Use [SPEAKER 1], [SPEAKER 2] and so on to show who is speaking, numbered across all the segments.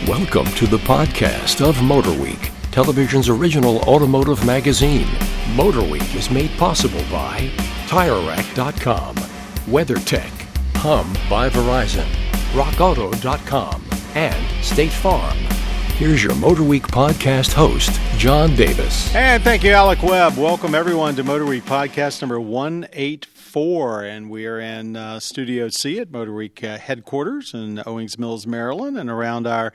[SPEAKER 1] Welcome to the podcast of MotorWeek, television's original automotive magazine. MotorWeek is made possible by TireRack.com, WeatherTech, Hum by Verizon, RockAuto.com, and State Farm. Here's your MotorWeek podcast host, John Davis.
[SPEAKER 2] And thank you, Alec Webb. Welcome, everyone, to MotorWeek podcast number 184. And we are in Studio C at MotorWeek headquarters in Owings Mills, Maryland. And around our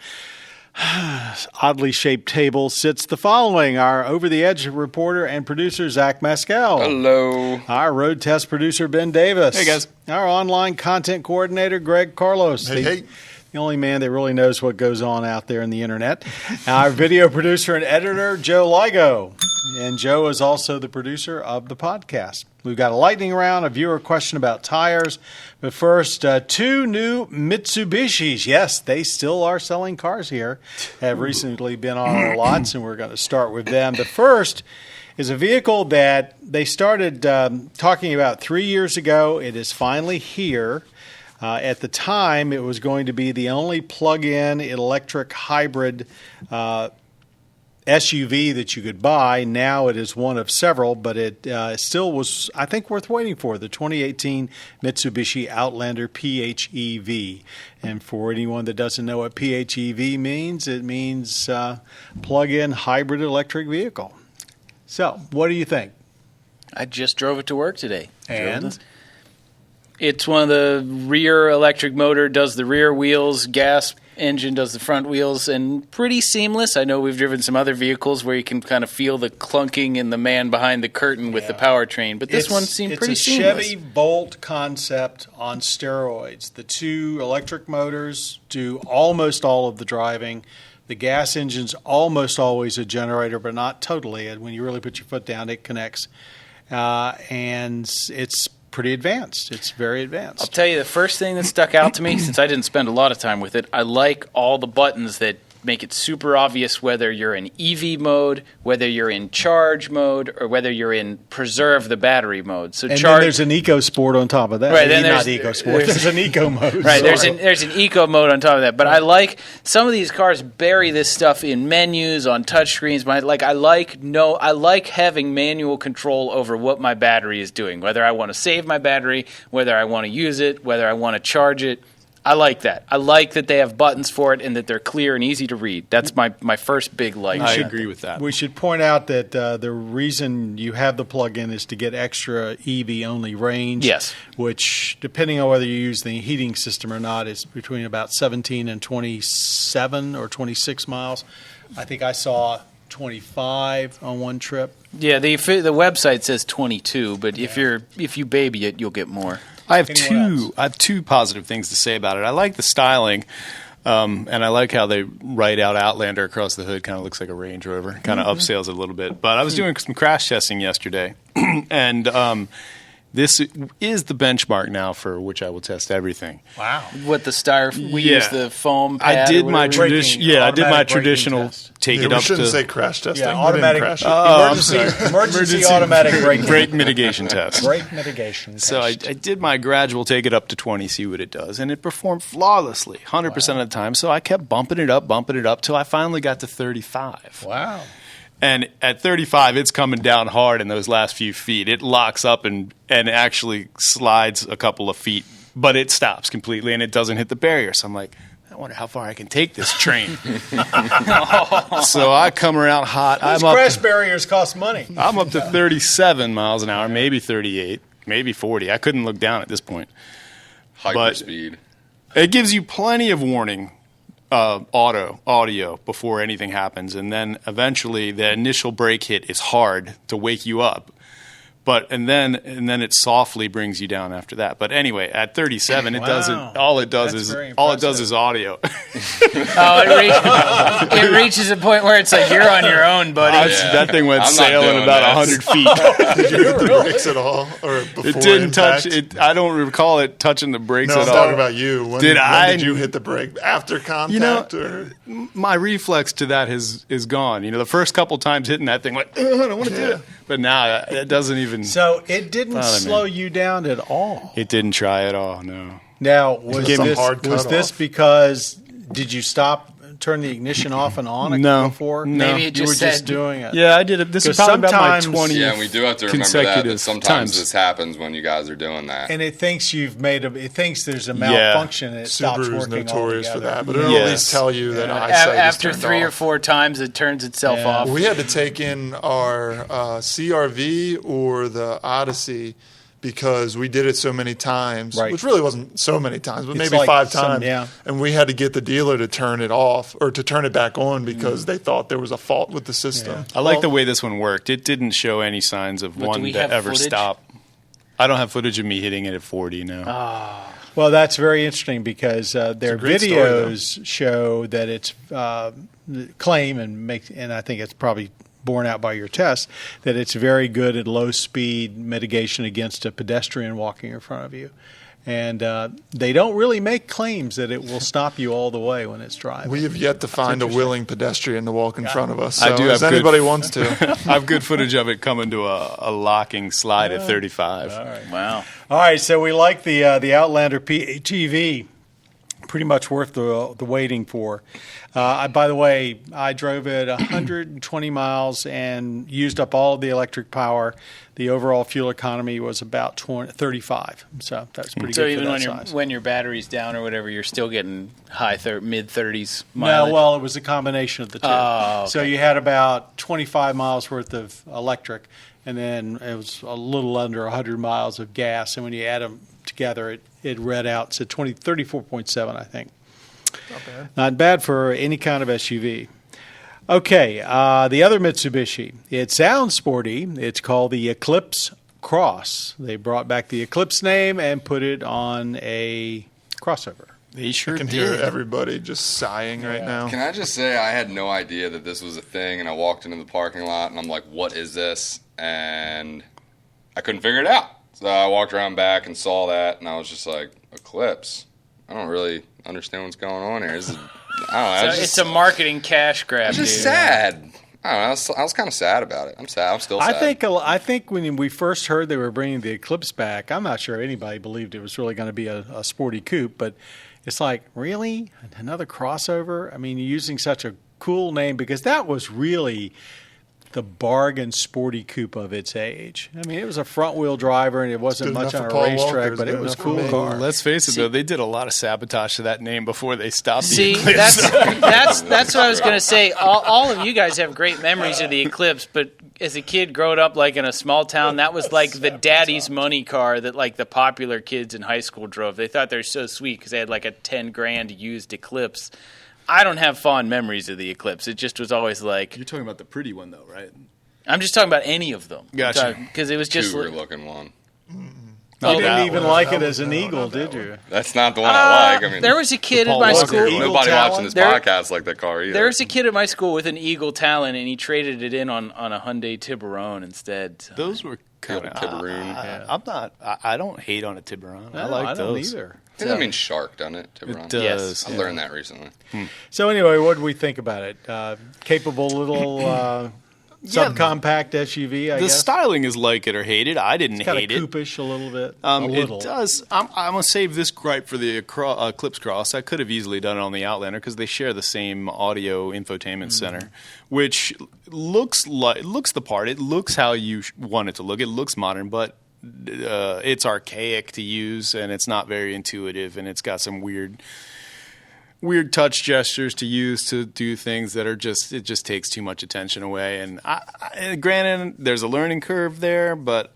[SPEAKER 2] oddly shaped table sits the following: our over-the-edge reporter and producer, Zach Maskell.
[SPEAKER 3] Hello.
[SPEAKER 2] Our road test producer, Ben Davis.
[SPEAKER 3] Hey, guys.
[SPEAKER 2] Our online content coordinator, Greg Carlos.
[SPEAKER 4] Hey.
[SPEAKER 2] The only man that really knows what goes on out there in the internet. Our video producer and editor, Joe Ligo. And Joe is also the producer of the podcast. We've got a lightning round, a viewer question about tires. But first, two new Mitsubishis. Yes, they still are selling cars here. Have recently been on our lots, and we're going to start with them. The first is a vehicle that they started talking about 3 years ago. It is finally here. At the time, it was going to be the only plug-in electric hybrid SUV that you could buy. Now it is one of several, but it still was, I think, worth waiting for, the 2018 Mitsubishi Outlander PHEV. And for anyone that doesn't know what PHEV means, it means plug-in hybrid electric vehicle. So, what do you think?
[SPEAKER 3] I just drove it to work today.
[SPEAKER 2] And?
[SPEAKER 3] It's one of the rear electric motor, does the rear wheels, gas engine does the front wheels, and pretty seamless. I know we've driven some other vehicles where you can kind of feel the clunking in the man behind the curtain with the powertrain, but this one seemed pretty seamless.
[SPEAKER 2] It's a Chevy Bolt concept on steroids. The two electric motors do almost all of the driving. The gas engine's almost always a generator, but not totally. And when you really put your foot down, it connects. And it's pretty advanced. It's very advanced.
[SPEAKER 3] I'll tell you the first thing that stuck out to me, since I didn't spend a lot of time with it, I like all the buttons that make it super obvious whether you're in EV mode, whether you're in charge mode, or whether you're in preserve the battery mode. So
[SPEAKER 2] and then there's an Eco Sport on top of that.
[SPEAKER 3] Right, then
[SPEAKER 2] not Eco Sport. There's an Eco mode.
[SPEAKER 3] Right, there's an Eco mode on top of that. But I like some of these cars bury this stuff in menus on touchscreens. I like having manual control over what my battery is doing, whether I want to save my battery, whether I want to use it, whether I want to charge it. I like that. I like that they have buttons for it and that they're clear and easy to read. That's my first big like.
[SPEAKER 4] I agree with that.
[SPEAKER 2] We should point out that the reason you have the plug-in is to get extra EV-only range.
[SPEAKER 3] Yes.
[SPEAKER 2] Which, depending on whether you use the heating system or not, is between about 17 and 27 or 26 miles. I think I saw 25 on one trip.
[SPEAKER 3] Yeah, the website says 22, but if you baby it, you'll get more.
[SPEAKER 4] I have two positive things to say about it. I like the styling, and I like how they write out Outlander across the hood. Kind of looks like a Range Rover. Kind of upscales it a little bit. But I was doing some crash testing yesterday, and this is the benchmark now for which I will test everything.
[SPEAKER 3] Wow! What we use the foam pad.
[SPEAKER 4] I did my traditional take it up to.
[SPEAKER 5] We shouldn't say crash testing.
[SPEAKER 2] Yeah, automatic
[SPEAKER 5] crash.
[SPEAKER 2] Emergency automatic
[SPEAKER 4] brake mitigation test.
[SPEAKER 2] Brake mitigation test.
[SPEAKER 4] So I did my gradual take it up to 20, see what it does, and it performed flawlessly 100% of the time. So I kept bumping it up till I finally got to 35.
[SPEAKER 2] Wow.
[SPEAKER 4] And at 35, it's coming down hard in those last few feet. It locks up and actually slides a couple of feet, but it stops completely and it doesn't hit the barrier. So I'm like, I wonder how far I can take this train. So I come around hot.
[SPEAKER 2] These crash barriers cost money.
[SPEAKER 4] I'm up to 37 miles an hour, maybe 38, maybe 40. I couldn't look down at this point.
[SPEAKER 5] Hyperspeed.
[SPEAKER 4] It gives you plenty of warning. Audio before anything happens, and then eventually the initial brake hit is hard to wake you up, and then it softly brings you down after that. But anyway, at 37, it doesn't. All it does is audio.
[SPEAKER 3] It reaches a point where it's like you're on your own, buddy.
[SPEAKER 4] That thing went sailing about 100 feet.
[SPEAKER 5] Did you hit the brakes at all, or before
[SPEAKER 4] it didn't
[SPEAKER 5] impact?
[SPEAKER 4] touch it? I don't recall it touching the brakes at all.
[SPEAKER 5] I'm talking about you. When did you hit the brake? After contact?
[SPEAKER 4] My reflex to that is gone. The first couple times hitting that thing, like, I don't want to do it. But now it doesn't even.
[SPEAKER 2] So it didn't slow you down at all.
[SPEAKER 4] It didn't try at all. No.
[SPEAKER 2] Now was this because did you stop turn the ignition off and on
[SPEAKER 4] No.
[SPEAKER 2] before?
[SPEAKER 3] Maybe it
[SPEAKER 2] You were
[SPEAKER 3] just
[SPEAKER 2] just
[SPEAKER 3] said-
[SPEAKER 2] doing it.
[SPEAKER 4] Yeah, I did it. This is
[SPEAKER 2] 'Cause
[SPEAKER 4] probably about my
[SPEAKER 2] sometimes-
[SPEAKER 4] 20th
[SPEAKER 6] Yeah, and we do have to remember that
[SPEAKER 4] consecutive
[SPEAKER 6] sometimes
[SPEAKER 4] times.
[SPEAKER 6] this happens when you guys are doing that.
[SPEAKER 2] And it thinks it thinks there's a malfunction and it stops
[SPEAKER 5] Subaru's
[SPEAKER 2] working
[SPEAKER 5] notorious for
[SPEAKER 2] altogether.
[SPEAKER 5] that, but it'll
[SPEAKER 4] Yes.
[SPEAKER 5] at least tell you that eyesight is
[SPEAKER 3] After
[SPEAKER 5] turned
[SPEAKER 3] 3 or
[SPEAKER 5] off.
[SPEAKER 3] 4 times, it turns itself
[SPEAKER 2] Yeah.
[SPEAKER 3] off.
[SPEAKER 5] We had to take in our CRV or the Odyssey because we did it so many times,
[SPEAKER 2] Right.
[SPEAKER 5] which really wasn't so many times, but
[SPEAKER 2] It's
[SPEAKER 5] maybe
[SPEAKER 2] like
[SPEAKER 5] 5
[SPEAKER 2] some-
[SPEAKER 5] times.
[SPEAKER 2] yeah.
[SPEAKER 5] And we had to get the dealer to turn it off or to turn it back on because they thought there was a fault with the system.
[SPEAKER 4] I like the way this one worked. It didn't show any signs of
[SPEAKER 3] But do
[SPEAKER 4] one
[SPEAKER 3] we
[SPEAKER 4] that
[SPEAKER 3] have
[SPEAKER 4] ever
[SPEAKER 3] footage?
[SPEAKER 4] stopped. I don't have footage of me hitting it at 40 now.
[SPEAKER 2] Well, that's very interesting because their
[SPEAKER 5] great story, though.
[SPEAKER 2] videos show that it's claim and I think it's probably borne out by your test that it's very good at low speed mitigation against a pedestrian walking in front of you. And they don't really make claims that it will stop you all the way when it's driving.
[SPEAKER 5] We have yet to find a willing pedestrian to walk in front of us.
[SPEAKER 4] I
[SPEAKER 5] So
[SPEAKER 4] do
[SPEAKER 5] if
[SPEAKER 4] have good-
[SPEAKER 5] anybody wants to.
[SPEAKER 4] I have good footage of it coming to a locking slide at 35.
[SPEAKER 3] Wow.
[SPEAKER 2] All right, so we like the Outlander PHEV. Pretty much worth the waiting for. By the way, I drove it 120 miles and used up all of the electric power. The overall fuel economy was about 35, so that's pretty
[SPEAKER 3] So
[SPEAKER 2] good
[SPEAKER 3] even
[SPEAKER 2] for
[SPEAKER 3] when
[SPEAKER 2] that size.
[SPEAKER 3] when your battery's down or whatever, you're still getting mid 30s
[SPEAKER 2] No,
[SPEAKER 3] mileage.
[SPEAKER 2] well, it was a combination of the two.
[SPEAKER 3] Oh, okay.
[SPEAKER 2] So you had about 25 miles worth of electric, and then it was a little under 100 miles of gas. And when you add them together, it read out to 34.7, I think. Not bad for any kind of SUV. Okay, the other Mitsubishi. It sounds sporty. It's called the Eclipse Cross. They brought back the Eclipse name and put it on a crossover.
[SPEAKER 4] They sure
[SPEAKER 5] I can hear everybody just sighing right now.
[SPEAKER 6] Can I just say I had no idea that this was a thing, and I walked into the parking lot, and I'm like, what is this? And I couldn't figure it out. So I walked around back and saw that, and I was just like, Eclipse? I don't really understand what's going on here. This is, I don't know.
[SPEAKER 3] It's a marketing cash grab,
[SPEAKER 6] It's just
[SPEAKER 3] dude.
[SPEAKER 6] sad. I don't know. I was kind of sad about it. I'm sad. I'm still sad.
[SPEAKER 2] I think when we first heard they were bringing the Eclipse back, I'm not sure anybody believed it was really going to be a sporty coupe, but it's like, really? Another crossover? I mean, you're using such a cool name because that was really the bargain sporty coupe of its age. I mean, it was a front-wheel driver, and it wasn't
[SPEAKER 5] Good
[SPEAKER 2] much
[SPEAKER 5] enough
[SPEAKER 2] on
[SPEAKER 5] for
[SPEAKER 2] a
[SPEAKER 5] Paul
[SPEAKER 2] racetrack,
[SPEAKER 5] Walker,
[SPEAKER 2] but
[SPEAKER 5] it's
[SPEAKER 2] it
[SPEAKER 5] good
[SPEAKER 2] was a
[SPEAKER 5] enough for
[SPEAKER 2] cool
[SPEAKER 5] me.
[SPEAKER 2] car.
[SPEAKER 4] Let's face it, though, they did a lot of sabotage to that name before they stopped
[SPEAKER 3] See,
[SPEAKER 4] the Eclipse.
[SPEAKER 3] that's what I was going to say. All of you guys have great memories of the Eclipse, but as a kid growing up like in a small town, that was like the daddy's money car that like the popular kids in high school drove. They thought they were so sweet because they had like a 10 grand used Eclipse. I don't have fond memories of the Eclipse. It just was always like,
[SPEAKER 4] You're talking about the pretty one, though, right?
[SPEAKER 3] I'm just talking about any of them.
[SPEAKER 4] Gotcha.
[SPEAKER 3] Because it was just
[SPEAKER 6] Cougar looking one.
[SPEAKER 2] You
[SPEAKER 4] Oh,
[SPEAKER 2] didn't
[SPEAKER 4] that
[SPEAKER 2] even
[SPEAKER 4] one.
[SPEAKER 2] like it as an Eagle, did you?
[SPEAKER 6] That's not the one I like. I mean,
[SPEAKER 3] there was a kid at
[SPEAKER 4] Paul
[SPEAKER 3] my
[SPEAKER 4] Walker
[SPEAKER 3] school.
[SPEAKER 4] one.
[SPEAKER 2] Eagle
[SPEAKER 6] nobody
[SPEAKER 2] Talon?
[SPEAKER 6] watching this
[SPEAKER 3] There-
[SPEAKER 6] podcast like that car either.
[SPEAKER 3] There was a kid at my school with an Eagle Talon, and he traded it in on a Hyundai Tiburon instead. So.
[SPEAKER 4] Those were kind of.
[SPEAKER 6] Tiburon.
[SPEAKER 4] I'm not. I don't hate on a Tiburon. I
[SPEAKER 2] No,
[SPEAKER 4] like
[SPEAKER 2] I don't
[SPEAKER 4] those.
[SPEAKER 2] either.
[SPEAKER 6] I think that means shark, doesn't it? Tiburon?
[SPEAKER 4] It does.
[SPEAKER 6] I learned that recently.
[SPEAKER 2] So anyway, what did we think about it? Capable little subcompact SUV, I
[SPEAKER 4] The
[SPEAKER 2] guess.
[SPEAKER 4] styling is like it or hate it. I didn't
[SPEAKER 2] Kind of
[SPEAKER 4] hate it.
[SPEAKER 2] coupish a little bit. A little.
[SPEAKER 4] It does. I'm going to save this gripe for the Eclipse Cross. I could have easily done it on the Outlander because they share the same audio infotainment center, which looks the part. It looks how you want it to look. It looks modern, but it's archaic to use, and it's not very intuitive, and it's got some weird touch gestures to use to do things that are it just takes too much attention away. And granted, there's a learning curve there, but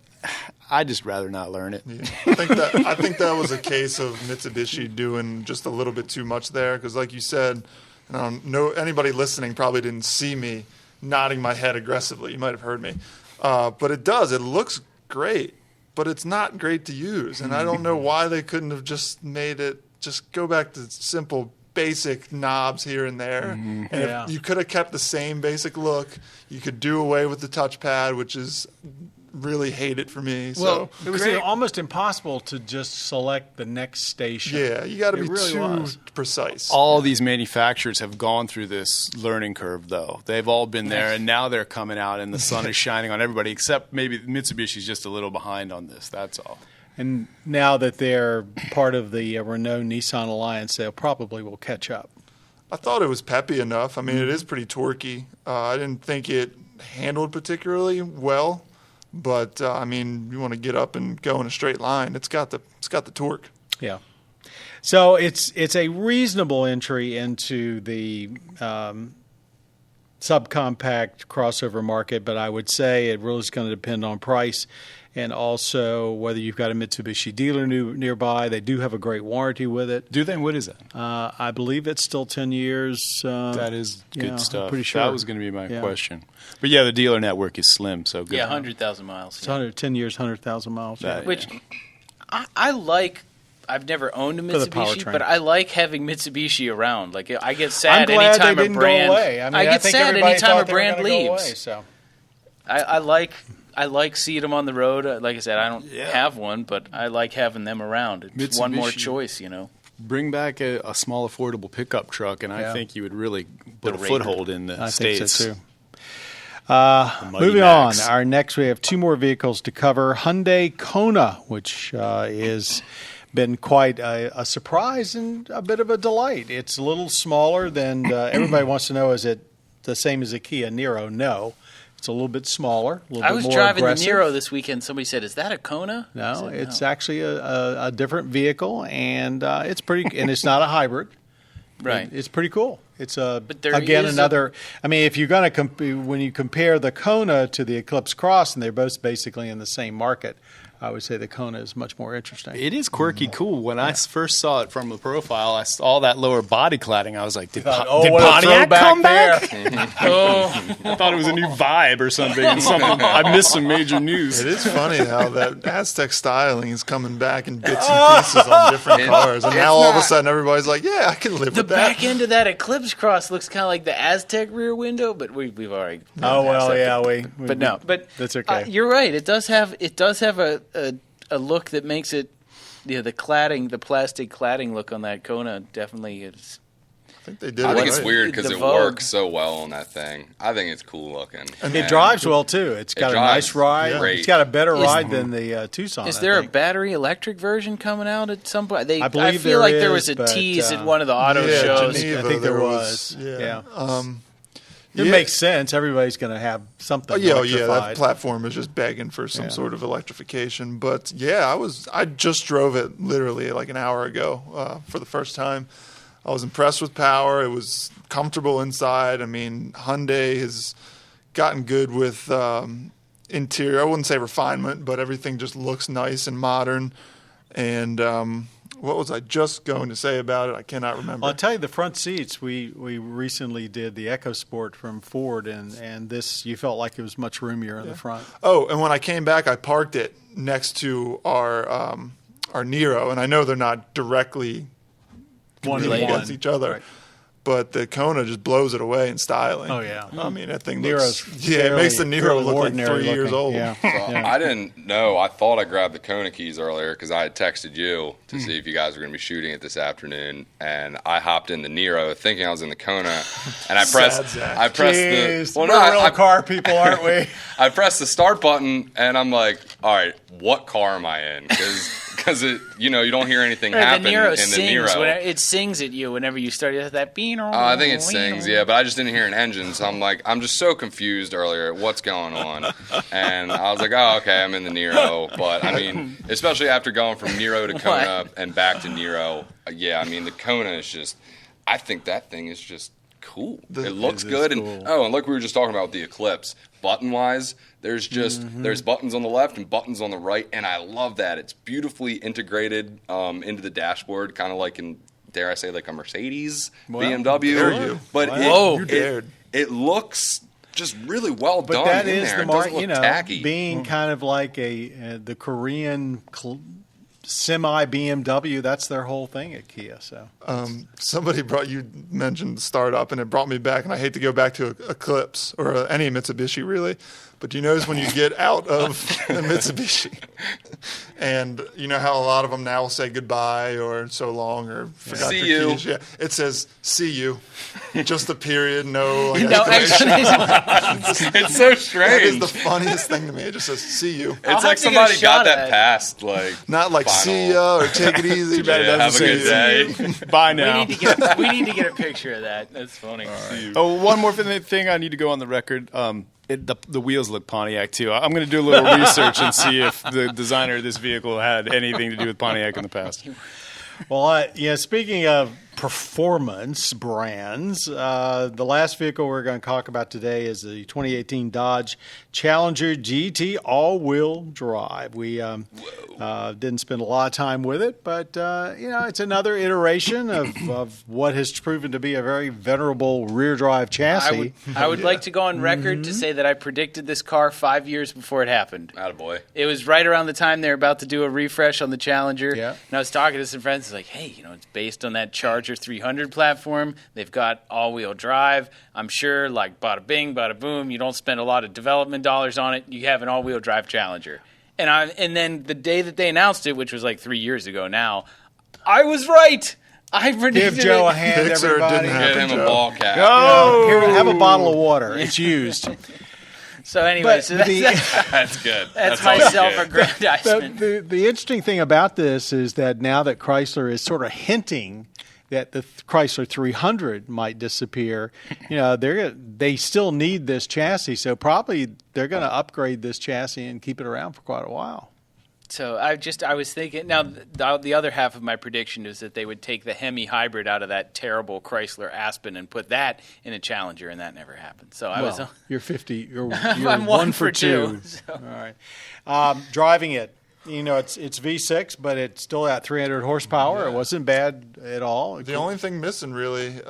[SPEAKER 4] I'd just rather not learn it.
[SPEAKER 5] Yeah. I think that was a case of Mitsubishi doing just a little bit too much there because, like you said, anybody listening probably didn't see me nodding my head aggressively. You might have heard me, but it does. It looks great, but it's not great to use, and I don't know why they couldn't have just made it. Just go back to simple, basic knobs here and there, and
[SPEAKER 2] Yeah.
[SPEAKER 5] if you could have kept the same basic look. You could do away with the touchpad, which is really hate it for me.
[SPEAKER 2] Well,
[SPEAKER 5] So
[SPEAKER 2] it was almost impossible to just select the next station.
[SPEAKER 5] yeah, you got to
[SPEAKER 2] It
[SPEAKER 5] be
[SPEAKER 2] really
[SPEAKER 5] too
[SPEAKER 2] was.
[SPEAKER 5] precise.
[SPEAKER 4] All these manufacturers have gone through this learning curve, though. They've all been there, and now they're coming out, and the sun is shining on everybody, except maybe Mitsubishi's just a little behind on this. That's all.
[SPEAKER 2] And now that they're part of the Renault-Nissan alliance, they probably will catch up.
[SPEAKER 5] I thought it was peppy enough. I mean, it is pretty torquey. I didn't think it handled particularly well, but I mean, you want to get up and go in a straight line. It's got the torque.
[SPEAKER 2] Yeah. So it's a reasonable entry into the subcompact crossover market, but I would say it really is going to depend on price and also whether you've got a Mitsubishi dealer nearby. They do have a great warranty with it.
[SPEAKER 4] Do they? What is that?
[SPEAKER 2] I believe it's still 10 years.
[SPEAKER 4] That is good stuff.
[SPEAKER 2] I'm pretty sure.
[SPEAKER 4] That was going to be my question. But yeah, the dealer network is slim, so good.
[SPEAKER 3] Yeah, 100,000 miles.
[SPEAKER 2] It's 10 years, 100,000 miles.
[SPEAKER 3] Which I like. I've never owned a Mitsubishi, but I like having Mitsubishi around. Like I get sad anytime a brand.
[SPEAKER 2] Go away. I mean,
[SPEAKER 3] I get sad anytime a brand leaves.
[SPEAKER 2] Away, so.
[SPEAKER 3] I like seeing them on the road. Like I said, I don't have one, but I like having them around. It's one more choice, you know.
[SPEAKER 4] Bring back a small, affordable pickup truck, and I think you would really put a foothold in the States.
[SPEAKER 2] I think so, too. Moving on. Next, we have two more vehicles to cover. Hyundai Kona, which is been quite a surprise and a bit of a delight. It's a little smaller than everybody wants to know. Is it the same as a Kia Niro? No. It's a little bit smaller.
[SPEAKER 3] I was driving the Niro this weekend. Somebody said, "Is that a Kona?"
[SPEAKER 2] No, it's actually a different vehicle, and it's pretty. And it's not a hybrid.
[SPEAKER 3] Right.
[SPEAKER 2] It's pretty cool. It's
[SPEAKER 3] another.
[SPEAKER 2] I mean, if you're going to when you compare the Kona to the Eclipse Cross, and they're both basically in the same market, I would say the Kona is much more interesting.
[SPEAKER 4] It is quirky cool. When I first saw it from the profile, I saw that lower body cladding. I was like, did Pontiac come back? I thought it was a new vibe or something. I missed some major news.
[SPEAKER 5] It is funny how that Aztec styling is coming back in bits and pieces on different cars. And now all of a sudden everybody's like, yeah, I can live with that.
[SPEAKER 3] The back end of that Eclipse Cross looks kind of like the Aztec rear window, but we've already. But
[SPEAKER 2] that's okay.
[SPEAKER 3] You're right. It does have a look that makes it, the cladding, the plastic cladding look on that Kona definitely is.
[SPEAKER 5] I think they did.
[SPEAKER 6] I think it's weird because it works so well on that thing. I think it's cool looking,
[SPEAKER 2] and it drives well too. It's got a nice ride.
[SPEAKER 6] Great.
[SPEAKER 2] It's got a better ride than the Tucson.
[SPEAKER 3] Is there a battery electric version coming out at some point?
[SPEAKER 2] I
[SPEAKER 3] feel like there was a tease at one of the auto shows.
[SPEAKER 2] Geneva, I think there was. It makes sense. Everybody's going to have something.
[SPEAKER 5] That platform is just begging for some sort of electrification. But I just drove it literally like an hour ago for the first time. I was impressed with power. It was comfortable inside. I mean, Hyundai has gotten good with interior. I wouldn't say refinement, but everything just looks nice and modern. And what was I just going to say about it? I cannot remember.
[SPEAKER 2] Well, I'll tell you, the front seats, we recently did the EcoSport from Ford, and this, you felt like it was much roomier in the front.
[SPEAKER 5] Oh, and when I came back, I parked it next to our Niro, and I know they're not directly competing against each other. Right. But the Kona just blows it away in styling.
[SPEAKER 2] Oh, yeah.
[SPEAKER 5] I mean, that thing
[SPEAKER 2] it
[SPEAKER 5] makes the Niro look like 3 years old.
[SPEAKER 2] Yeah.
[SPEAKER 6] I didn't know. I thought I grabbed the Kona keys earlier because I had texted you to see if you guys were going to be shooting it this afternoon. And I hopped in the Niro thinking I was in the Kona. And I pressed
[SPEAKER 2] we're real car people, aren't we?
[SPEAKER 6] I pressed the start button, and I'm like, all right, what car am I in? Because you don't hear anything happen in the Niro.
[SPEAKER 3] It sings at you whenever you start that bean.
[SPEAKER 6] I think it sings, but I just didn't hear an engine, so I'm just so confused earlier at what's going on. And I was like, oh, okay, I'm in the Niro. But, I mean, especially after going from Niro to Kona and back to Niro, I mean, the Kona is just, I think that thing is just cool. It looks good. Cool. And like we were just talking about with the Eclipse, button-wise, there's just there's buttons on the left and buttons on the right, and I love that. It's beautifully integrated into the dashboard, kind of like in, dare I say, like a Mercedes, BMW.
[SPEAKER 5] Dare you.
[SPEAKER 6] But
[SPEAKER 5] you dared.
[SPEAKER 6] It looks just really well done.
[SPEAKER 2] But that
[SPEAKER 6] in
[SPEAKER 2] is
[SPEAKER 6] there.
[SPEAKER 2] The mark,
[SPEAKER 6] tacky.
[SPEAKER 2] Being kind of like the Korean semi BMW. That's their whole thing at Kia. So
[SPEAKER 5] somebody you mentioned startup, and it brought me back. And I hate to go back to Eclipse or any Mitsubishi really, But you notice when you get out of the Mitsubishi, and you know how a lot of them now will say goodbye or so long or forgot
[SPEAKER 6] See
[SPEAKER 5] their
[SPEAKER 6] you.
[SPEAKER 5] keys. Yeah, it says "see you," just a period, no like,
[SPEAKER 3] No
[SPEAKER 5] exclamation.
[SPEAKER 3] explanation.
[SPEAKER 6] It's so
[SPEAKER 5] That is
[SPEAKER 6] strange.
[SPEAKER 5] the funniest thing to me. It just says "see you,"
[SPEAKER 3] I'll
[SPEAKER 6] It's
[SPEAKER 3] have
[SPEAKER 6] like
[SPEAKER 3] to get a
[SPEAKER 6] somebody
[SPEAKER 3] shot
[SPEAKER 6] got
[SPEAKER 3] of
[SPEAKER 6] that
[SPEAKER 3] that.
[SPEAKER 6] past, like
[SPEAKER 5] not like
[SPEAKER 6] final.
[SPEAKER 5] "see ya" or "take it easy."
[SPEAKER 4] Too bad it
[SPEAKER 6] Yeah,
[SPEAKER 4] doesn't
[SPEAKER 6] have a
[SPEAKER 4] say
[SPEAKER 6] good day.
[SPEAKER 4] Bye
[SPEAKER 3] We
[SPEAKER 4] now.
[SPEAKER 3] need to get a picture of that. That's funny.
[SPEAKER 4] Oh, one more thing I need to go on the record. The wheels look Pontiac too. I'm going to do a little research and see if the designer of this vehicle had anything to do with Pontiac in the past.
[SPEAKER 2] Well, speaking of performance brands, the last vehicle we're going to talk about today is the 2018 Dodge Challenger GT all-wheel drive. We didn't spend a lot of time with it, but it's another iteration of what has proven to be a very venerable rear-drive chassis.
[SPEAKER 3] I would like to go on record to say that I predicted this car 5 years before it happened.
[SPEAKER 6] Attaboy.
[SPEAKER 3] It was right around the time they were about to do a refresh on the Challenger.
[SPEAKER 2] Yeah.
[SPEAKER 3] And I was talking to some friends, like, hey, it's based on that Charger 300 platform. They've got all-wheel drive. I'm sure, like, bada bing, bada boom, you don't spend a lot of development dollars on it. You have an all-wheel drive Challenger. And then the day that they announced it, which was like 3 years ago now, I was right. I predicted
[SPEAKER 2] Give Joe
[SPEAKER 3] it.
[SPEAKER 2] a hand,
[SPEAKER 5] Pixar
[SPEAKER 2] everybody.
[SPEAKER 5] didn't
[SPEAKER 6] Get
[SPEAKER 5] happen,
[SPEAKER 6] him a
[SPEAKER 5] Joe.
[SPEAKER 6] ball cap.
[SPEAKER 2] Here, have a bottle of water. It's used.
[SPEAKER 3] So anyway,
[SPEAKER 2] But
[SPEAKER 3] so that's,
[SPEAKER 6] That's good.
[SPEAKER 3] that's my
[SPEAKER 6] always good.
[SPEAKER 3] self-aggrandizement.
[SPEAKER 2] The interesting thing about this is that now that Chrysler is sort of hinting that the Chrysler 300 might disappear, they still need this chassis, so probably they're going to upgrade this chassis and keep it around for quite a while.
[SPEAKER 3] So I was thinking, now the other half of my prediction is that they would take the Hemi hybrid out of that terrible Chrysler Aspen and put that in a Challenger, and that never happened. So
[SPEAKER 2] You're 50. You're
[SPEAKER 3] I'm
[SPEAKER 2] one for two.
[SPEAKER 3] so.
[SPEAKER 2] All right. Driving it, it's V6, but it's still at 300 horsepower. It wasn't bad at all.
[SPEAKER 5] The only thing missing really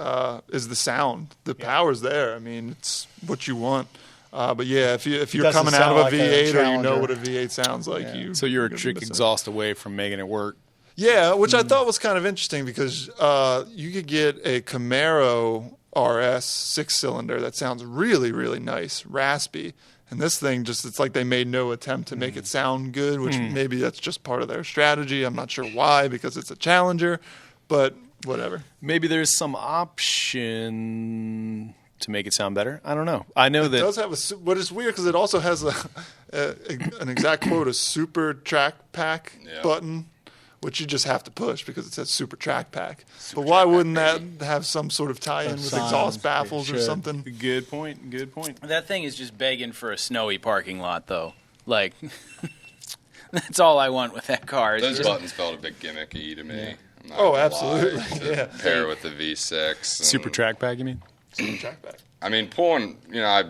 [SPEAKER 5] is the sound. The power's there. I mean, it's what you want. But yeah, if you're
[SPEAKER 2] Doesn't
[SPEAKER 5] coming out
[SPEAKER 2] sound
[SPEAKER 5] of a
[SPEAKER 2] like a
[SPEAKER 5] V8 or you know
[SPEAKER 2] Challenger.
[SPEAKER 5] what a V8 sounds like,
[SPEAKER 4] So you're a
[SPEAKER 5] gonna
[SPEAKER 4] trick
[SPEAKER 5] miss it.
[SPEAKER 4] exhaust away from making it work.
[SPEAKER 5] Yeah, which I thought was kind of interesting because you could get a Camaro RS 6-cylinder that sounds really, really nice, raspy. And this thing it's like they made no attempt to make it sound good, which maybe that's just part of their strategy. I'm not sure why, because it's a Challenger, but whatever.
[SPEAKER 4] Maybe there's some option to make it sound better. I don't know. I know
[SPEAKER 5] It
[SPEAKER 4] that
[SPEAKER 5] does have but it's weird because it also has an exact quote, a super track pack button, which you just have to push because it says super track pack. But why wouldn't that have some sort of tie-in with
[SPEAKER 2] Sounds,
[SPEAKER 5] exhaust baffles
[SPEAKER 2] it
[SPEAKER 5] or
[SPEAKER 2] should.
[SPEAKER 5] something?
[SPEAKER 4] good point. Good point.
[SPEAKER 3] That thing is just begging for a snowy parking lot, though. Like, that's all I want with that car. is
[SPEAKER 6] Those
[SPEAKER 3] just-
[SPEAKER 6] buttons felt a bit gimmicky to me. I'm not
[SPEAKER 5] Oh,
[SPEAKER 6] gonna
[SPEAKER 5] absolutely.
[SPEAKER 6] lie, to
[SPEAKER 5] Yeah.
[SPEAKER 6] pair with the V6. and-
[SPEAKER 4] Super track pack, you mean?
[SPEAKER 5] Super track pack.
[SPEAKER 6] I mean, pulling, I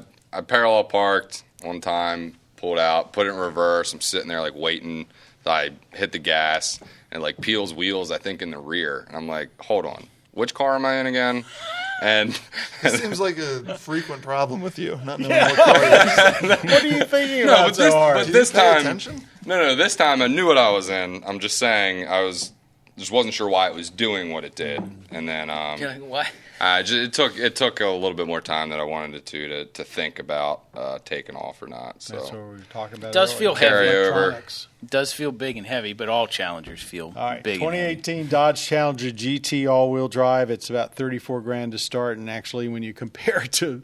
[SPEAKER 6] parallel parked one time, pulled out, put it in reverse. I'm sitting there like waiting. I hit the gas and it like peels wheels, I think, in the rear. And I'm like, hold on, which car am I in again? And
[SPEAKER 5] It seems like a frequent problem with you, not knowing what car it is.
[SPEAKER 2] What are you thinking
[SPEAKER 6] no,
[SPEAKER 2] about
[SPEAKER 6] but
[SPEAKER 2] so hard?
[SPEAKER 6] but
[SPEAKER 5] Do
[SPEAKER 6] this
[SPEAKER 5] you pay
[SPEAKER 6] time,
[SPEAKER 5] attention?
[SPEAKER 6] no, this time I knew what I was in. I'm just saying just wasn't sure why it was doing what it did. And then
[SPEAKER 3] You're like, what?
[SPEAKER 6] it took a little bit more time than I wanted it to think about taking off or not. So
[SPEAKER 2] That's what we were talking about.
[SPEAKER 3] Does
[SPEAKER 2] earlier.
[SPEAKER 3] feel heavy.
[SPEAKER 6] Carry over.
[SPEAKER 2] Electronics.
[SPEAKER 3] It does feel big and heavy, but all Challengers feel
[SPEAKER 2] All right,
[SPEAKER 3] big and heavy.
[SPEAKER 2] 2018 Dodge Challenger GT all-wheel drive. It's about $34,000 to start, and actually, when you compare it to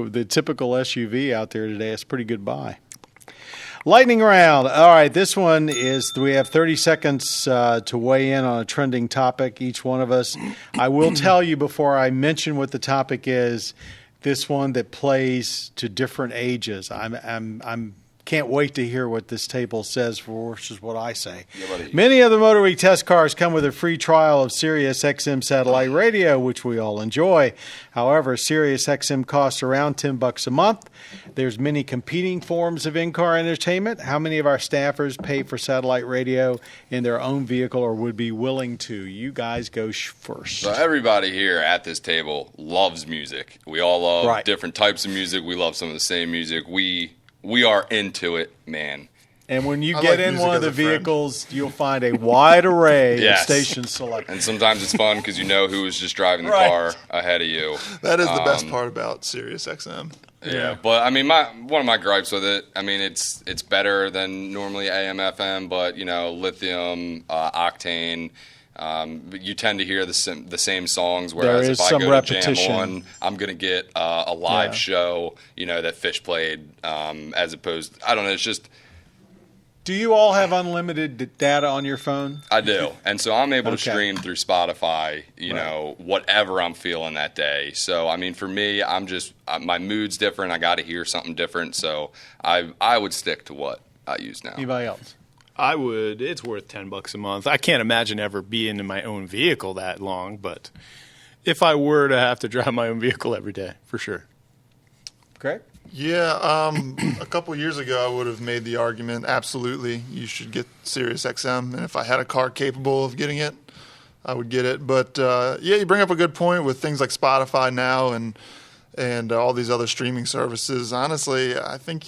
[SPEAKER 2] the typical SUV out there today, it's a pretty good buy. Lightning round. All right, this one is we have 30 seconds to weigh in on a trending topic, each one of us. I will tell you before I mention what the topic is, this one that plays to different ages. I'm can't wait to hear what this table says versus what I say.
[SPEAKER 6] buddy.
[SPEAKER 2] Many of the MotorWeek test cars come with a free trial of Sirius XM satellite radio, which we all enjoy. However, Sirius XM costs around $10 a month. There's many competing forms of in-car entertainment. How many of our staffers pay for satellite radio in their own vehicle or would be willing to? You guys go first.
[SPEAKER 6] So everybody here at this table loves music. We all love
[SPEAKER 2] Right.
[SPEAKER 6] different types of music. We love some of the same music. We are into it, man.
[SPEAKER 2] And when you
[SPEAKER 5] I
[SPEAKER 2] get
[SPEAKER 5] like
[SPEAKER 2] in
[SPEAKER 5] music
[SPEAKER 2] one of
[SPEAKER 5] as
[SPEAKER 2] the
[SPEAKER 5] a friend.
[SPEAKER 2] vehicles, you'll find a wide array of
[SPEAKER 6] Yes.
[SPEAKER 2] stations selected.
[SPEAKER 6] And sometimes it's fun because you know who was just driving the
[SPEAKER 2] Right.
[SPEAKER 6] car ahead of you.
[SPEAKER 5] That is the best part about Sirius XM.
[SPEAKER 6] Yeah, but I mean, one of my gripes with it, I mean, it's better than normally AM, FM, but lithium, octane. But you tend to hear the same songs, whereas if I go to Jam On, I'm going to get a live show, that Fish played, as opposed, I don't know, it's just.
[SPEAKER 2] Do you all have unlimited data on your phone?
[SPEAKER 6] I do. And so I'm able to stream through Spotify, whatever I'm feeling that day. So, I mean, for me, my mood's different. I got to hear something different. So I would stick to what I use now.
[SPEAKER 2] Anybody else?
[SPEAKER 4] I would. It's worth $10 a month. I can't imagine ever being in my own vehicle that long, but if I were to have to drive my own vehicle every day, for sure.
[SPEAKER 2] Greg?
[SPEAKER 5] Yeah, a couple years ago, I would have made the argument, absolutely, you should get Sirius XM. And if I had a car capable of getting it, I would get it. But, you bring up a good point with things like Spotify now and all these other streaming services. Honestly, I think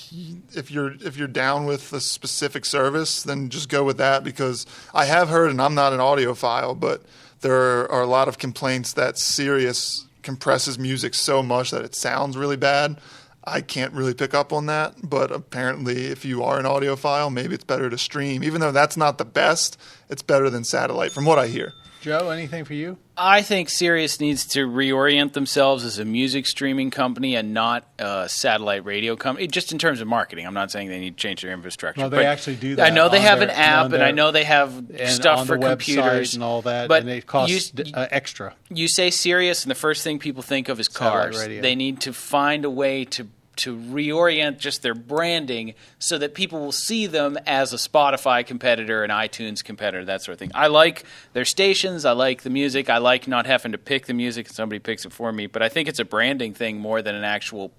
[SPEAKER 5] if you're down with a specific service, then just go with that, because I have heard, and I'm not an audiophile, but there are a lot of complaints that Sirius compresses music so much that it sounds really bad. I can't really pick up on that, but apparently if you are an audiophile, maybe it's better to stream. Even though that's not the best, it's better than satellite from what I hear.
[SPEAKER 2] Joe, anything for you?
[SPEAKER 3] I think Sirius needs to reorient themselves as a music streaming company and not a satellite radio company, just in terms of marketing. I'm not saying they need to change their infrastructure.
[SPEAKER 2] Well, they actually do that.
[SPEAKER 3] I know they have an app, and I know they have stuff for computers.
[SPEAKER 2] And all that,
[SPEAKER 3] but
[SPEAKER 2] and it costs extra.
[SPEAKER 3] You say Sirius, and the first thing people think of is cars. They need to find a way to reorient just their branding so that people will see them as a Spotify competitor, an iTunes competitor, that sort of thing. I like their stations. I like the music. I like not having to pick the music and somebody picks it for me. But I think it's a branding thing more than an actual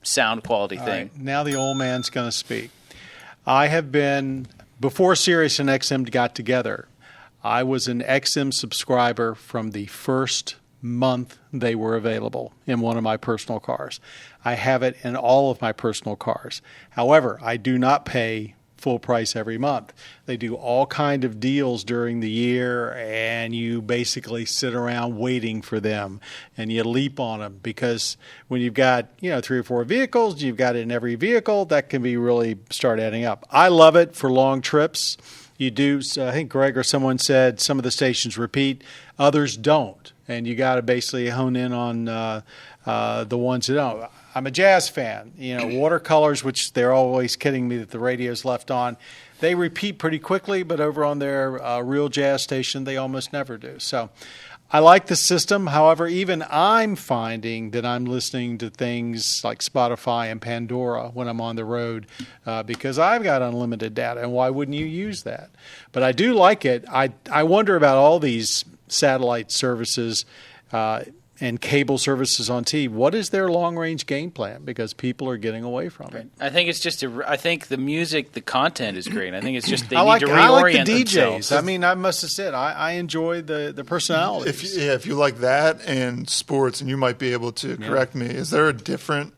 [SPEAKER 3] sound quality thing.
[SPEAKER 2] Right, now the old man's going to speak. I have been, before Sirius and XM got together, I was an XM subscriber from the first month they were available in one of my personal cars. I have it in all of my personal cars. However, I do not pay full price every month. They do all kind of deals during the year, and you basically sit around waiting for them, and you leap on them, because when you've got 3 or 4 vehicles, you've got it in every vehicle, that can be really start adding up. I love it for long trips. You do, I think Greg or someone said some of the stations repeat, others don't, and you got to basically hone in on the ones that don't. I'm a jazz fan. Watercolors, which they're always kidding me that the radio's left on, they repeat pretty quickly, but over on their real jazz station, they almost never do. So I like the system. However, even I'm finding that I'm listening to things like Spotify and Pandora when I'm on the road because I've got unlimited data, and why wouldn't you use that? But I do like it. I wonder about all these satellite services and cable services on TV. What is their long-range game plan? Because people are getting away from it.
[SPEAKER 3] I think it's just I think the music, the content is great. I think it's just they
[SPEAKER 2] need
[SPEAKER 3] to reorient
[SPEAKER 2] I like the DJs.
[SPEAKER 3] themselves.
[SPEAKER 2] I mean, I must have said I enjoy the personalities.
[SPEAKER 5] If you like that and sports, and you might be able to correct me, is there a different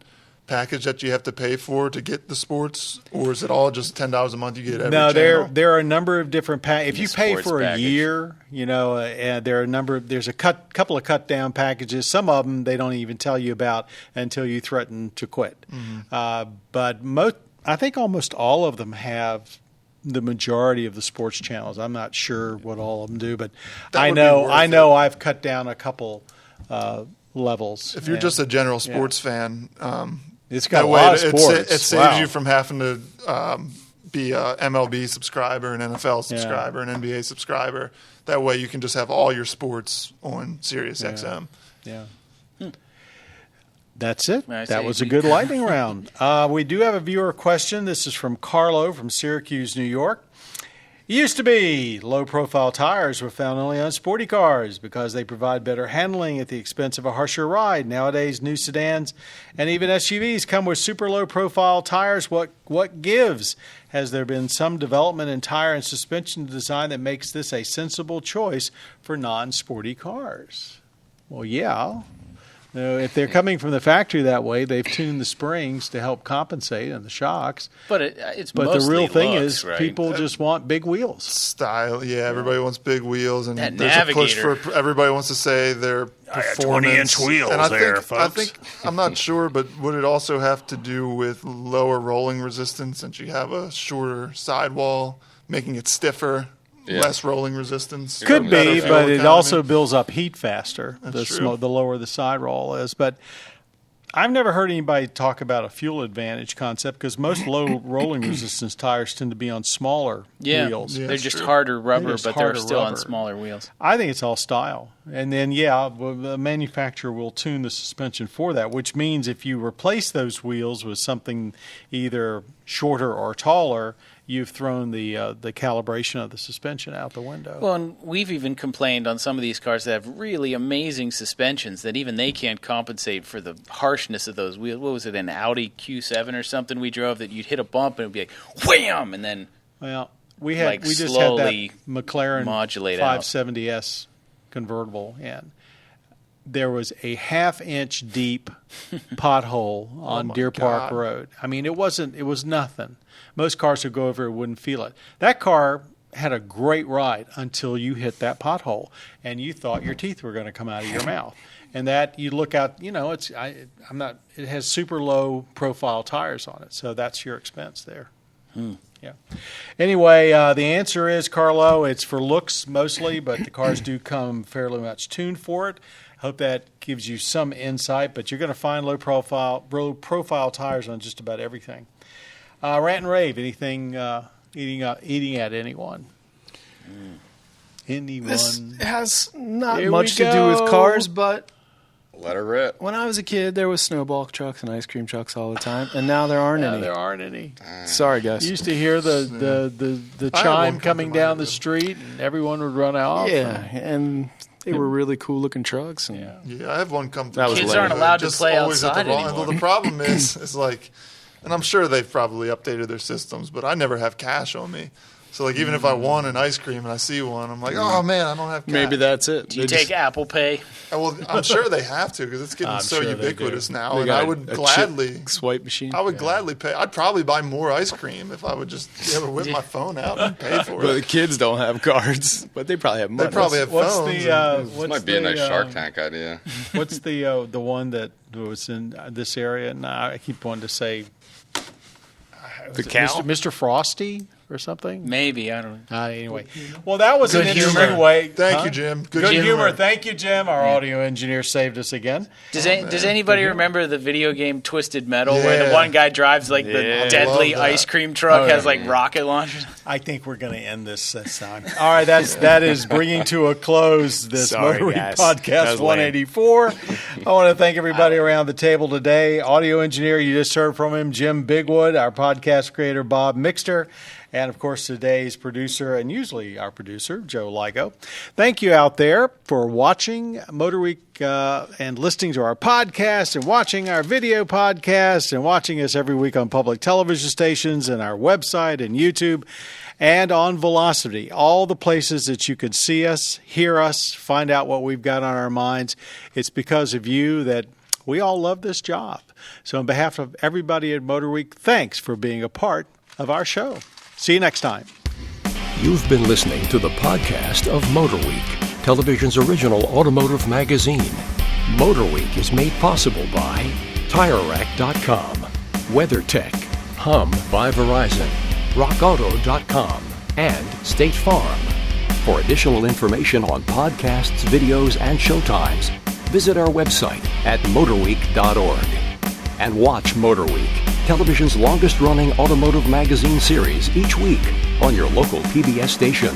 [SPEAKER 5] package that you have to pay for to get the sports, or is it all just $10 a month you get every channel?
[SPEAKER 2] No, there are a number of different packages. If you pay for
[SPEAKER 3] package.
[SPEAKER 2] a year, there are a number. There's a couple of cut down packages. Some of them they don't even tell you about until you threaten to quit. Mm-hmm. But I think almost all of them have the majority of the sports channels. I'm not sure what all of them do, but I know I've cut down a couple levels.
[SPEAKER 5] If you're just a general sports fan.
[SPEAKER 2] It's got a lot of sports.
[SPEAKER 5] It saves you from having to be a MLB subscriber, an NFL subscriber, an NBA subscriber. That way you can just have all your sports on Sirius XM.
[SPEAKER 2] Yeah. That's it. That was a good lightning round. We do have a viewer question. This is from Carlo from Syracuse, New York. It used to be low-profile tires were found only on sporty cars because they provide better handling at the expense of a harsher ride. Nowadays, new sedans and even SUVs come with super low-profile tires. What gives? Has there been some development in tire and suspension design that makes this a sensible choice for non-sporty cars? Well, yeah. If they're coming from the factory that way, they've tuned the springs to help compensate and the shocks.
[SPEAKER 3] But it's
[SPEAKER 2] But
[SPEAKER 3] mostly
[SPEAKER 2] the real thing
[SPEAKER 3] looks,
[SPEAKER 2] is
[SPEAKER 3] right?
[SPEAKER 2] people just want big wheels.
[SPEAKER 5] Style, yeah. Everybody wants big wheels, and
[SPEAKER 3] That
[SPEAKER 5] there's a push
[SPEAKER 3] Navigator.
[SPEAKER 5] for everybody wants to say their performance.
[SPEAKER 7] 20-inch wheels
[SPEAKER 5] and I
[SPEAKER 7] there,
[SPEAKER 5] think, I
[SPEAKER 7] folks.
[SPEAKER 5] think I'm not sure, but would it also have to do with lower rolling resistance since you have a shorter sidewall, making it stiffer?
[SPEAKER 6] Yeah.
[SPEAKER 5] Less rolling resistance.
[SPEAKER 2] Could
[SPEAKER 5] better
[SPEAKER 2] be,
[SPEAKER 5] fuel
[SPEAKER 2] but it
[SPEAKER 5] economy.
[SPEAKER 2] also builds up heat faster.
[SPEAKER 5] That's true.
[SPEAKER 2] The lower the sidewall is. But I've never heard anybody talk about a fuel advantage concept because most low rolling resistance tires tend to be on smaller wheels.
[SPEAKER 5] Yeah,
[SPEAKER 3] They're
[SPEAKER 5] that's
[SPEAKER 3] just
[SPEAKER 5] true.
[SPEAKER 3] harder rubber,
[SPEAKER 2] They're just
[SPEAKER 3] but they're
[SPEAKER 2] harder
[SPEAKER 3] still on
[SPEAKER 2] rubber.
[SPEAKER 3] smaller wheels.
[SPEAKER 2] I think it's all style. And then, the manufacturer will tune the suspension for that, which means if you replace those wheels with something either shorter or taller, you've thrown the calibration of the suspension out the window.
[SPEAKER 3] Well, and we've even complained on some of these cars that have really amazing suspensions that even they can't compensate for the harshness of those wheels. What was it, an Audi Q7 or something we drove that you'd hit a bump and it would be like wham, and then
[SPEAKER 2] Well, we just had that
[SPEAKER 3] slowly
[SPEAKER 2] McLaren
[SPEAKER 3] modulate out.
[SPEAKER 2] 570S convertible, and there was a half-inch deep pothole on
[SPEAKER 5] my
[SPEAKER 2] Deer Park
[SPEAKER 5] God.
[SPEAKER 2] Road. I mean, it was nothing. Most cars would go over and wouldn't feel it. That car had a great ride until you hit that pothole, and you thought your teeth were going to come out of your mouth. And that you look out, it has super low profile tires on it, so that's your expense there. Yeah. Anyway, the answer is, Carlo, it's for looks mostly, but the cars do come fairly much tuned for it. Hope that gives you some insight, but you're going to find low profile tires on just about everything. Rant and rave, anything eating at anyone? Anyone?
[SPEAKER 4] This has not
[SPEAKER 2] Here
[SPEAKER 4] much
[SPEAKER 2] we
[SPEAKER 4] to do with
[SPEAKER 2] go.
[SPEAKER 4] cars, but
[SPEAKER 6] Let her rip.
[SPEAKER 4] when I was a kid, there was snowball trucks and ice cream trucks all the time, and now there aren't any.
[SPEAKER 2] There aren't any.
[SPEAKER 4] Sorry, guys.
[SPEAKER 2] You used to hear the
[SPEAKER 5] I had
[SPEAKER 2] chime
[SPEAKER 5] one come
[SPEAKER 2] coming
[SPEAKER 5] to
[SPEAKER 2] down
[SPEAKER 5] mind,
[SPEAKER 2] the
[SPEAKER 5] too.
[SPEAKER 2] street, and everyone would run off.
[SPEAKER 4] Yeah, and they were really cool looking trucks. And
[SPEAKER 5] Yeah, I have one come through.
[SPEAKER 4] That was
[SPEAKER 3] Kids
[SPEAKER 4] lame.
[SPEAKER 3] aren't allowed to
[SPEAKER 5] Just
[SPEAKER 3] play
[SPEAKER 5] always at the
[SPEAKER 3] outside
[SPEAKER 5] wrong-
[SPEAKER 3] anymore.
[SPEAKER 5] Well, the problem is like, and I'm sure they've probably updated their systems, but I never have cash on me. So like, even if I want an ice cream and I see one, I'm like, oh man, I don't have cash.
[SPEAKER 4] maybe that's it.
[SPEAKER 3] Do you
[SPEAKER 4] They
[SPEAKER 3] take
[SPEAKER 4] just-
[SPEAKER 3] Apple Pay?
[SPEAKER 5] Well, I'm sure they have to because it's getting
[SPEAKER 2] I'm
[SPEAKER 5] so
[SPEAKER 2] sure they
[SPEAKER 5] ubiquitous
[SPEAKER 2] do.
[SPEAKER 5] now,
[SPEAKER 4] they
[SPEAKER 5] and
[SPEAKER 4] got
[SPEAKER 5] I would
[SPEAKER 4] a
[SPEAKER 5] gladly.
[SPEAKER 4] chip swipe machine.
[SPEAKER 5] I would gladly pay. I'd probably buy more ice cream if I would just be able to whip my phone out and pay for
[SPEAKER 4] But the
[SPEAKER 5] it.
[SPEAKER 4] kids don't have cards, but they probably have money.
[SPEAKER 5] They probably have
[SPEAKER 2] What's
[SPEAKER 5] phones.
[SPEAKER 2] the
[SPEAKER 5] and-
[SPEAKER 6] This might be a nice Shark Tank idea.
[SPEAKER 2] what's the one that was in this area? And I keep wanting to say
[SPEAKER 4] the cow.
[SPEAKER 2] Mr. Frosty or something.
[SPEAKER 3] Maybe, I don't know.
[SPEAKER 2] Anyway, well, that was
[SPEAKER 3] Good
[SPEAKER 2] an interesting
[SPEAKER 3] humor.
[SPEAKER 2] way.
[SPEAKER 5] Thank
[SPEAKER 2] Huh?
[SPEAKER 5] you, Jim.
[SPEAKER 2] Good humor. Thank you, Jim. Our audio engineer saved us again.
[SPEAKER 3] Does anybody remember the video game Twisted Metal where the
[SPEAKER 5] Yeah.
[SPEAKER 3] one guy drives like the
[SPEAKER 4] Yeah.
[SPEAKER 3] deadly
[SPEAKER 5] Love that.
[SPEAKER 3] ice cream truck,
[SPEAKER 2] Oh,
[SPEAKER 3] has
[SPEAKER 2] yeah.
[SPEAKER 3] like rocket launchers?
[SPEAKER 2] I think we're going to end this time. All right, that is bringing to a close this
[SPEAKER 4] Sorry,
[SPEAKER 2] MotorWeek
[SPEAKER 4] guys. That
[SPEAKER 2] podcast
[SPEAKER 4] was lame.
[SPEAKER 2] 184. I want to thank everybody around the table today. Audio engineer, you just heard from him, Jim Bigwood, our podcast creator, Bob Mixter, and of course today's producer and usually our producer, Joe Ligo. Thank you out there for watching MotorWeek and listening to our podcast and watching our video podcast and watching us every week on public television stations and our website and YouTube and on Velocity, all the places that you could see us, hear us, find out what we've got on our minds. It's because of you that we all love this job. So on behalf of everybody at MotorWeek, thanks for being a part of our show. See you next time.
[SPEAKER 1] You've been listening to the podcast of MotorWeek, television's original automotive magazine. MotorWeek is made possible by TireRack.com, WeatherTech, Hum by Verizon, RockAuto.com, and State Farm. For additional information on podcasts, videos, and showtimes, visit our website at motorweek.org. And watch MotorWeek, television's longest-running automotive magazine series each week on your local PBS station.